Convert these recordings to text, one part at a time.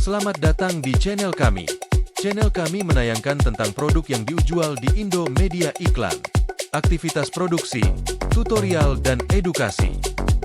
Selamat datang di channel kami. Channel kami menayangkan tentang produk yang dijual di Indo Media Iklan, aktivitas produksi, tutorial, dan edukasi.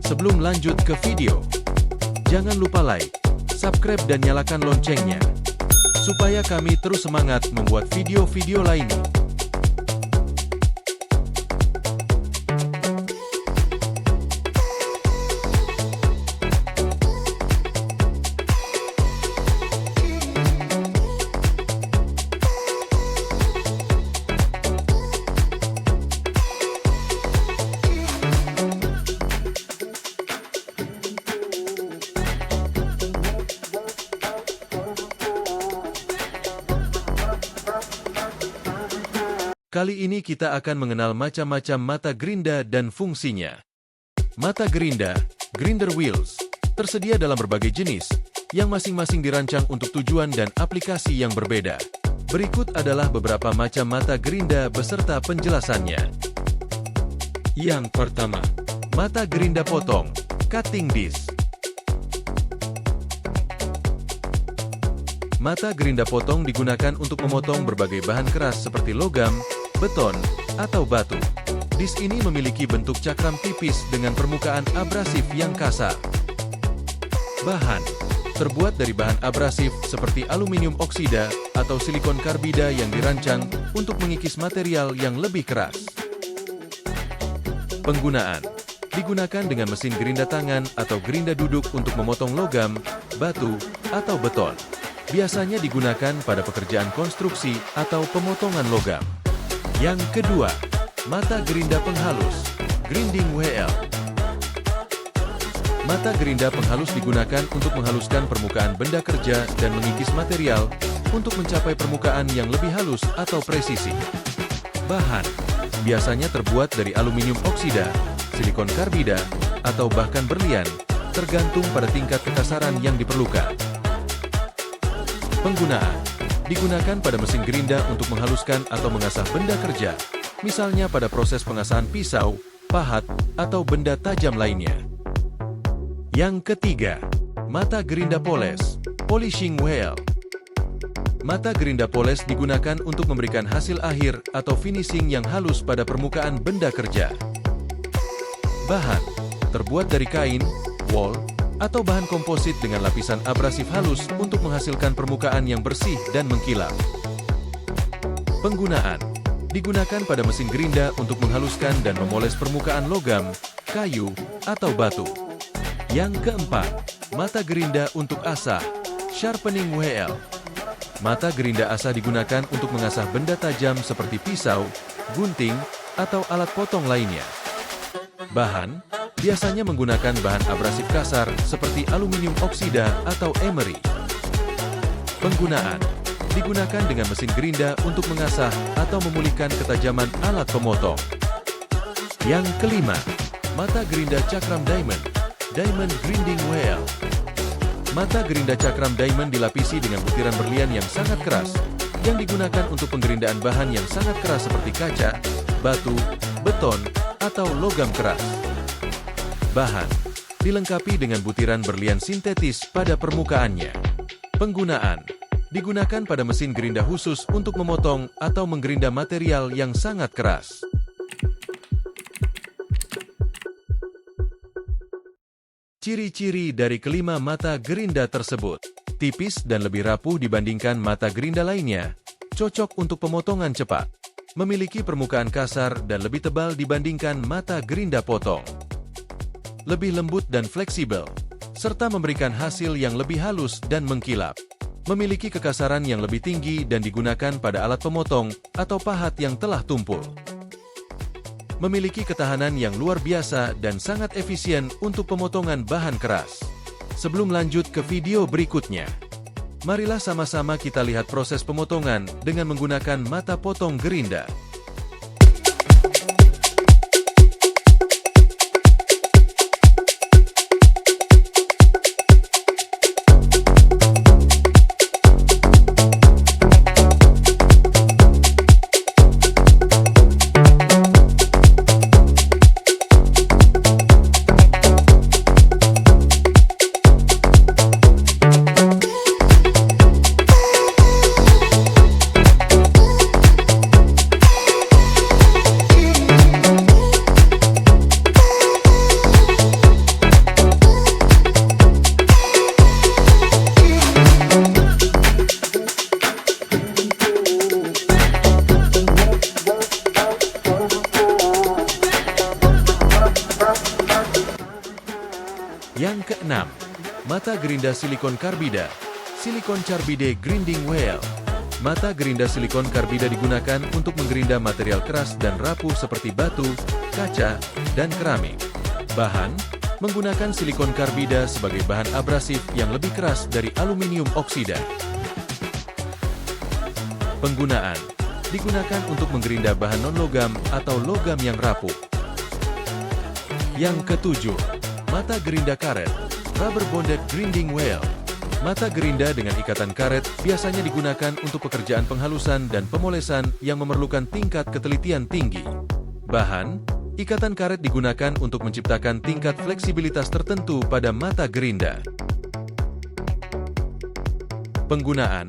Sebelum lanjut ke video, jangan lupa like, subscribe, dan nyalakan loncengnya, supaya kami terus semangat membuat video-video lainnya. Kali ini kita akan mengenal macam-macam mata gerinda dan fungsinya. Mata gerinda, grinder wheels, tersedia dalam berbagai jenis, yang masing-masing dirancang untuk tujuan dan aplikasi yang berbeda. Berikut adalah beberapa macam mata gerinda beserta penjelasannya. Yang pertama, mata gerinda potong, cutting disc. Mata gerinda potong digunakan untuk memotong berbagai bahan keras seperti logam, beton, atau batu. Disk ini memiliki bentuk cakram tipis dengan permukaan abrasif yang kasar. Bahan terbuat dari bahan abrasif seperti aluminium oksida atau silikon karbida yang dirancang untuk mengikis material yang lebih keras. Penggunaan digunakan dengan mesin gerinda tangan atau gerinda duduk untuk memotong logam, batu, atau beton. Biasanya digunakan pada pekerjaan konstruksi atau pemotongan logam. Yang kedua, mata gerinda penghalus, grinding wheel. Mata gerinda penghalus digunakan untuk menghaluskan permukaan benda kerja dan mengikis material untuk mencapai permukaan yang lebih halus atau presisi. Bahan biasanya terbuat dari aluminium oksida, silikon karbida, atau bahkan berlian, tergantung pada tingkat kekasaran yang diperlukan. Penggunaan digunakan pada mesin gerinda untuk menghaluskan atau mengasah benda kerja, misalnya pada proses pengasahan pisau, pahat, atau benda tajam lainnya. Yang ketiga, mata gerinda poles, polishing wheel. Mata gerinda poles digunakan untuk memberikan hasil akhir atau finishing yang halus pada permukaan benda kerja. Bahan terbuat dari kain, wool, atau bahan komposit dengan lapisan abrasif halus untuk menghasilkan permukaan yang bersih dan mengkilap. Penggunaan digunakan pada mesin gerinda untuk menghaluskan dan memoles permukaan logam, kayu, atau batu. Yang keempat, mata gerinda untuk asah, sharpening wheel. Mata gerinda asah digunakan untuk mengasah benda tajam seperti pisau, gunting, atau alat potong lainnya. Bahan biasanya menggunakan bahan abrasif kasar seperti aluminium oksida atau emery. Penggunaan digunakan dengan mesin gerinda untuk mengasah atau memulihkan ketajaman alat pemotong. Yang kelima, mata gerinda cakram diamond, diamond grinding wheel. Mata gerinda cakram diamond dilapisi dengan butiran berlian yang sangat keras, yang digunakan untuk penggerindaan bahan yang sangat keras seperti kaca, batu, beton, atau logam keras. Bahan dilengkapi dengan butiran berlian sintetis pada permukaannya. Penggunaan digunakan pada mesin gerinda khusus untuk memotong atau menggerinda material yang sangat keras. Ciri-ciri dari kelima mata gerinda tersebut: tipis dan lebih rapuh dibandingkan mata gerinda lainnya, cocok untuk pemotongan cepat, memiliki permukaan kasar dan lebih tebal dibandingkan mata gerinda potong, lebih lembut dan fleksibel, serta memberikan hasil yang lebih halus dan mengkilap. Memiliki kekasaran yang lebih tinggi dan digunakan pada alat pemotong atau pahat yang telah tumpul. Memiliki ketahanan yang luar biasa dan sangat efisien untuk pemotongan bahan keras. Sebelum lanjut ke video berikutnya, marilah sama-sama kita lihat proses pemotongan dengan menggunakan mata potong gerinda. Yang keenam, mata gerinda silikon karbida, silikon carbide grinding wheel. Mata gerinda silikon karbida digunakan untuk menggerinda material keras dan rapuh seperti batu, kaca, dan keramik. Bahan, menggunakan silikon karbida sebagai bahan abrasif yang lebih keras dari aluminium oksida. Penggunaan, digunakan untuk menggerinda bahan non-logam atau logam yang rapuh. Yang ketujuh, mata gerinda karet, rubber bonded grinding wheel. Mata gerinda dengan ikatan karet biasanya digunakan untuk pekerjaan penghalusan dan pemolesan yang memerlukan tingkat ketelitian tinggi. Bahan, ikatan karet digunakan untuk menciptakan tingkat fleksibilitas tertentu pada mata gerinda. Penggunaan,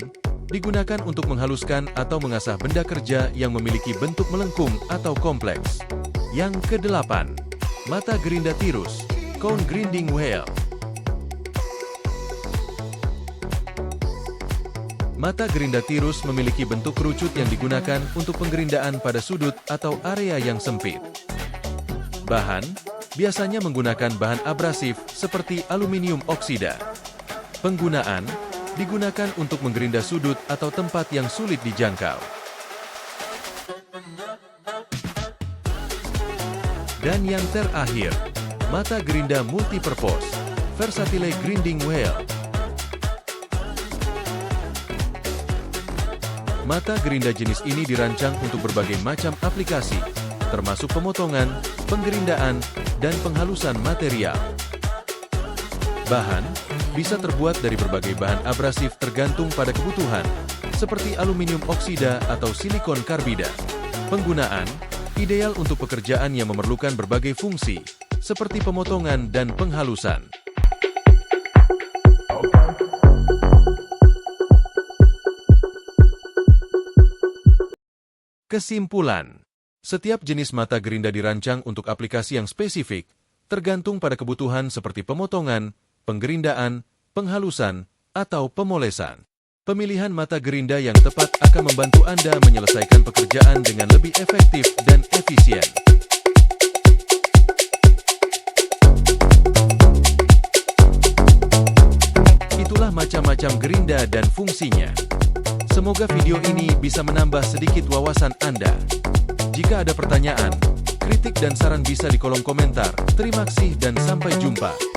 digunakan untuk menghaluskan atau mengasah benda kerja yang memiliki bentuk melengkung atau kompleks. Yang kedelapan, mata gerinda tirus, cone grinding wheel. Mata gerinda tirus memiliki bentuk kerucut yang digunakan untuk penggerindaan pada sudut atau area yang sempit. Bahan, biasanya menggunakan bahan abrasif seperti aluminium oksida. Penggunaan, digunakan untuk menggerinda sudut atau tempat yang sulit dijangkau. Dan yang terakhir, mata gerinda multipurpose, versatile grinding wheel. Mata gerinda jenis ini dirancang untuk berbagai macam aplikasi, termasuk pemotongan, penggerindaan, dan penghalusan material. Bahan, bisa terbuat dari berbagai bahan abrasif tergantung pada kebutuhan, seperti aluminium oksida atau silikon karbida. Penggunaan, ideal untuk pekerjaan yang memerlukan berbagai fungsi, seperti pemotongan dan penghalusan. Kesimpulan, setiap jenis mata gerinda dirancang untuk aplikasi yang spesifik, tergantung pada kebutuhan seperti pemotongan, penggerindaan, penghalusan, atau pemolesan. Pemilihan mata gerinda yang tepat akan membantu Anda menyelesaikan pekerjaan dengan lebih efektif dan efisien. Itulah macam-macam gerinda dan fungsinya. Semoga video ini bisa menambah sedikit wawasan Anda. Jika ada pertanyaan, kritik dan saran bisa di kolom komentar. Terima kasih dan sampai jumpa.